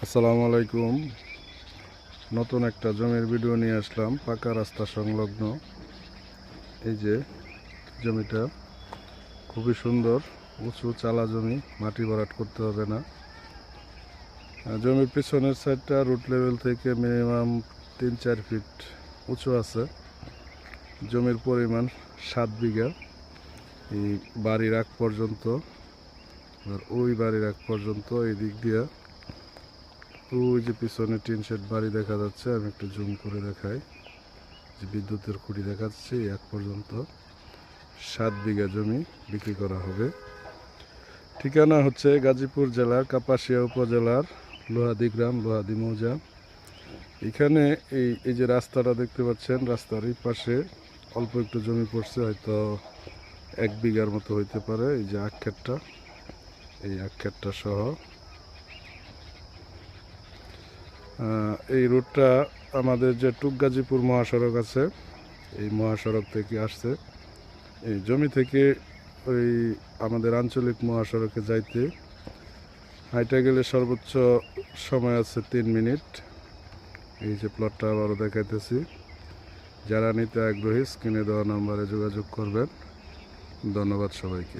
আসসালামু আলাইকুম। নতুন একটা জমির ভিডিও নিয়ে আসলাম, পাকা রাস্তা সংলগ্ন। এই যে জমিটা খুবই সুন্দর, উঁচু চালা জমি, মাটি ভরাট করতে হবে না। জমির পিছনের সাইডটা রুট লেভেল থেকে মিনিমাম 3-4 ফিট উঁচু আছে। জমির পরিমাণ 7 বিঘা। এই বাড়ির আগ পর্যন্ত, আর ওই বাড়ির আগ পর্যন্ত এই দিক দিয়ে ওই যে পিছনে টিন শেড বাড়ি দেখা যাচ্ছে, আমি একটু জুম করে দেখাই। যে বিদ্যুতের খুঁটি দেখাচ্ছে, এক পর্যন্ত 7 বিঘা জমি বিক্রি করা হবে। ঠিকানা হচ্ছে গাজীপুর জেলার কাপাসিয়া উপজেলার লোহাদি গ্রাম, লোহাদি মৌজা। এখানে এই যে রাস্তাটা দেখতে পাচ্ছেন, রাস্তার এই পাশে অল্প একটু জমি পড়ছে, হয়তো 1 বিঘার মতো হইতে পারে। এই যে আক্ষেতটা, এই আক্ষেতটা সহ এই রুটটা আমাদের যে টুকগাজীপুর মহাসড়ক আছে, এই মহাসড়ক থেকে আসছে। এই জমি থেকে ওই আমাদের আঞ্চলিক মহাসড়কে যাইতে হাইটা গেলে সর্বোচ্চ সময় আছে 3 মিনিট। এই যে প্লটটা আবারও দেখাইতেছি। যারা নিতে আগ্রহী স্ক্রিনে দেওয়া নাম্বারে যোগাযোগ করবেন। ধন্যবাদ সবাইকে।